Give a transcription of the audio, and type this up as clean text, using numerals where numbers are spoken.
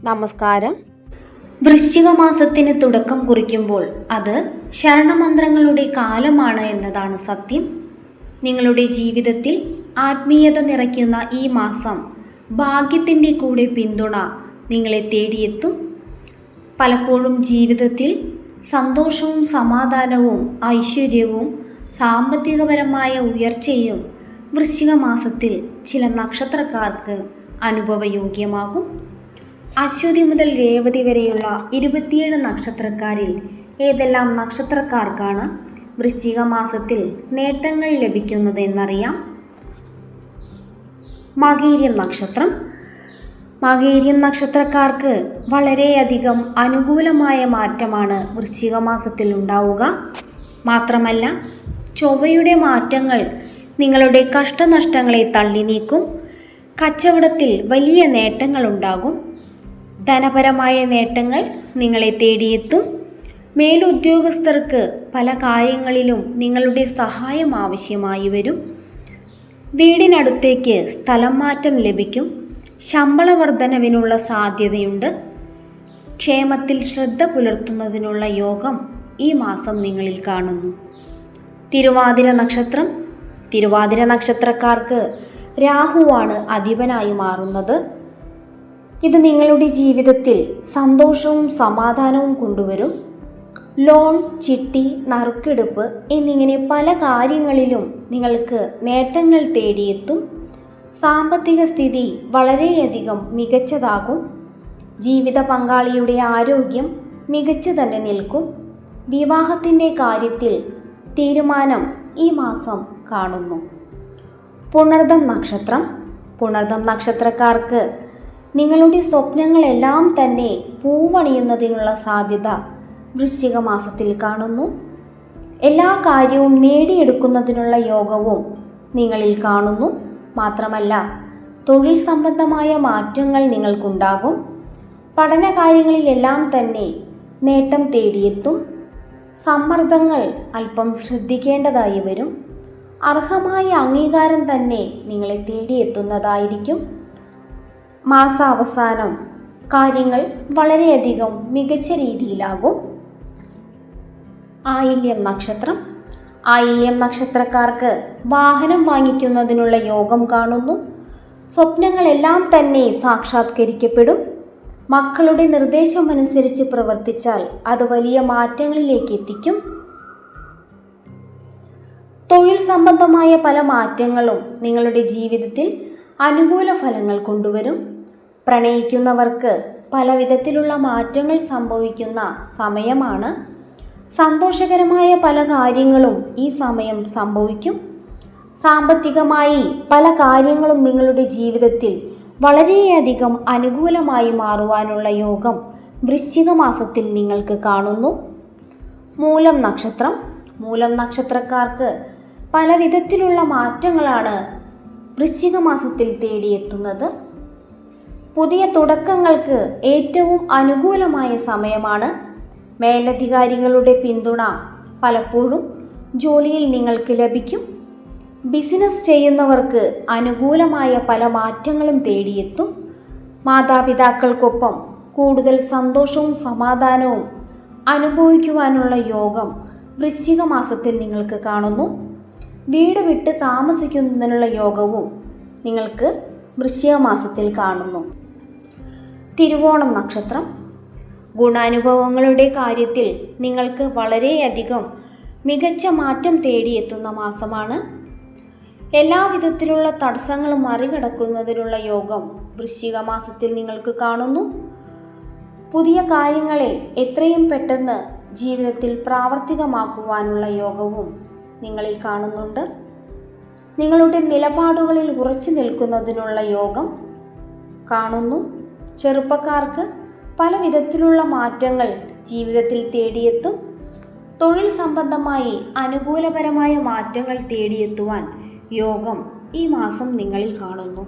നമസ്കാരം. വൃശ്ചിക മാസത്തിന് തുടക്കം കുറിക്കുമ്പോൾ അത് ശരണമന്ത്രങ്ങളുടെ കാലമാണ് എന്നതാണ് സത്യം. നിങ്ങളുടെ ജീവിതത്തിൽ ആത്മീയത നിറയ്ക്കുന്ന ഈ മാസം ഭാഗ്യത്തിൻ്റെ കൂടെ പിന്തുണ നിങ്ങളെ തേടിയെത്തും. പലപ്പോഴും ജീവിതത്തിൽ സന്തോഷവും സമാധാനവും ഐശ്വര്യവും സാമ്പത്തികപരമായ ഉയർച്ചയും വൃശ്ചിക മാസത്തിൽ ചില നക്ഷത്രക്കാർക്ക് അനുഭവയോഗ്യമാകും. അശ്വതി മുതൽ രേവതി വരെയുള്ള 27 നക്ഷത്രക്കാരിൽ ഏതെല്ലാം നക്ഷത്രക്കാർക്കാണ് വൃശ്ചിക മാസത്തിൽ നേട്ടങ്ങൾ ലഭിക്കുന്നത് എന്നറിയാം. മകീരം നക്ഷത്രം. മകീരം നക്ഷത്രക്കാർക്ക് വളരെയധികം അനുകൂലമായ മാറ്റമാണ് വൃശ്ചിക മാസത്തിൽ ഉണ്ടാവുക. മാത്രമല്ല, ചൊവ്വയുടെ മാറ്റങ്ങൾ നിങ്ങളുടെ കഷ്ടനഷ്ടങ്ങളെ തള്ളി നീക്കും. കച്ചവടത്തിൽ വലിയ നേട്ടങ്ങളുണ്ടാകും. ധനപരമായ നേട്ടങ്ങൾ നിങ്ങളെ തേടിയെത്തും. മേലുദ്യോഗസ്ഥർക്ക് പല കാര്യങ്ങളിലും നിങ്ങളുടെ സഹായം ആവശ്യമായി വരും. വീടിനടുത്തേക്ക് സ്ഥലം മാറ്റം ലഭിക്കും. ശമ്പള വർധനവിനുള്ള സാധ്യതയുണ്ട്. ക്ഷേമത്തിൽ ശ്രദ്ധ പുലർത്തുന്നതിനുള്ള യോഗം ഈ മാസം നിങ്ങളിൽ കാണുന്നു. തിരുവാതിര നക്ഷത്രം. തിരുവാതിര നക്ഷത്രക്കാർക്ക് രാഹുവാണ് അധിപനായി മാറുന്നത്. ഇത് നിങ്ങളുടെ ജീവിതത്തിൽ സന്തോഷവും സമാധാനവും കൊണ്ടുവരും. ലോൺ, ചിട്ടി, നറുക്കെടുപ്പ് എന്നിങ്ങനെ പല കാര്യങ്ങളിലും നിങ്ങൾക്ക് നേട്ടങ്ങൾ തേടിയെത്തും. സാമ്പത്തിക സ്ഥിതി വളരെയധികം മികച്ചതാകും. ജീവിത പങ്കാളിയുടെ ആരോഗ്യം മികച്ചു തന്നെ നിൽക്കും. വിവാഹത്തിൻ്റെ കാര്യത്തിൽ തീരുമാനം ഈ മാസം കാണുന്നു. പുണർദം നക്ഷത്രം. പുണർദം നക്ഷത്രക്കാർക്ക് നിങ്ങളുടെ സ്വപ്നങ്ങളെല്ലാം തന്നെ പൂവണിയുന്നതിനുള്ള സാധ്യത വൃശ്ചിക മാസത്തിൽ കാണുന്നു. എല്ലാ കാര്യവും നേടിയെടുക്കുന്നതിനുള്ള യോഗവും നിങ്ങളിൽ കാണുന്നു. മാത്രമല്ല, തൊഴിൽ സംബന്ധമായ മാറ്റങ്ങൾ നിങ്ങൾക്കുണ്ടാകും. പഠന കാര്യങ്ങളിലെല്ലാം തന്നെ നേട്ടം തേടിയെത്തും. സമ്മർദ്ദങ്ങൾ അല്പം ശ്രദ്ധിക്കേണ്ടതായി വരും. അർഹമായ അംഗീകാരം തന്നെ നിങ്ങളെ തേടിയെത്തുന്നതായിരിക്കും. മാസാവസാനം കാര്യങ്ങൾ വളരെയധികം മികച്ച രീതിയിലാകും. ആയില്യം നക്ഷത്രം. ആയില്യം നക്ഷത്രക്കാർക്ക് വാഹനം വാങ്ങിക്കുന്നതിനുള്ള യോഗം കാണുന്നു. സ്വപ്നങ്ങളെല്ലാം തന്നെ സാക്ഷാത്കരിക്കപ്പെടും. മക്കളുടെ നിർദ്ദേശമനുസരിച്ച് പ്രവർത്തിച്ചാൽ അത് വലിയ മാറ്റങ്ങളിലേക്ക് എത്തിക്കും. തൊഴിൽ സംബന്ധമായ പല മാറ്റങ്ങളും നിങ്ങളുടെ ജീവിതത്തിൽ അനുകൂല ഫലങ്ങൾ കൊണ്ടുവരും. പ്രണയിക്കുന്നവർക്ക് പല വിധത്തിലുള്ള മാറ്റങ്ങൾ സംഭവിക്കുന്ന സമയമാണ്. സന്തോഷകരമായ പല കാര്യങ്ങളും ഈ സമയം സംഭവിക്കും. സാമ്പത്തികമായി പല കാര്യങ്ങളും നിങ്ങളുടെ ജീവിതത്തിൽ വളരെയധികം അനുകൂലമായി മാറുവാനുള്ള യോഗം വൃശ്ചിക മാസത്തിൽ നിങ്ങൾക്ക് കാണുന്നു. മൂലം നക്ഷത്രം. മൂലം നക്ഷത്രക്കാർക്ക് പല വിധത്തിലുള്ള മാറ്റങ്ങളാണ് വൃശ്ചിക മാസത്തിൽ തേടിയെത്തുന്നത്. പുതിയ തുടക്കങ്ങൾക്ക് ഏറ്റവും അനുകൂലമായ സമയമാണ്. മേലധികാരികളുടെ പിന്തുണ പലപ്പോഴും ജോലിയിൽ നിങ്ങൾക്ക് ലഭിക്കും. ബിസിനസ് ചെയ്യുന്നവർക്ക് അനുകൂലമായ പല മാറ്റങ്ങളും തേടിയെത്തും. മാതാപിതാക്കൾക്കൊപ്പം കൂടുതൽ സന്തോഷവും സമാധാനവും അനുഭവിക്കുവാനുള്ള യോഗം വൃശ്ചിക മാസത്തിൽ നിങ്ങൾക്ക് കാണുന്നു. വീട് വിട്ട് താമസിക്കുന്നതിനുള്ള യോഗവും നിങ്ങൾക്ക് വൃശ്ചിക മാസത്തിൽ കാണുന്നു. തിരുവോണം നക്ഷത്രം. ഗുണാനുഭവങ്ങളുടെ കാര്യത്തിൽ നിങ്ങൾക്ക് വളരെയധികം മികച്ച മാറ്റം തേടിയെത്തുന്ന മാസമാണ്. എല്ലാവിധത്തിലുള്ള തടസ്സങ്ങളും മറികടക്കുന്നതിനുള്ള യോഗം വൃശ്ചിക മാസത്തിൽ നിങ്ങൾക്ക് കാണുന്നു. പുതിയ കാര്യങ്ങളെ എത്രയും പെട്ടെന്ന് ജീവിതത്തിൽ പ്രാവർത്തികമാക്കുവാനുള്ള യോഗവും നിങ്ങളിൽ കാണുന്നുണ്ട്. നിങ്ങളുടെ നിലപാടുകളിൽ ഉറച്ചു നിൽക്കുന്നതിനുള്ള യോഗം കാണുന്നു. ചെറുപ്പക്കാർക്ക് പല വിധത്തിലുള്ള മാറ്റങ്ങൾ ജീവിതത്തിൽ തേടിയെത്തും. തൊഴിൽ സംബന്ധമായി അനുകൂലപരമായ മാറ്റങ്ങൾ തേടിയെത്തുവാൻ യോഗം ഈ മാസം നിങ്ങളിൽ കാണുന്നു.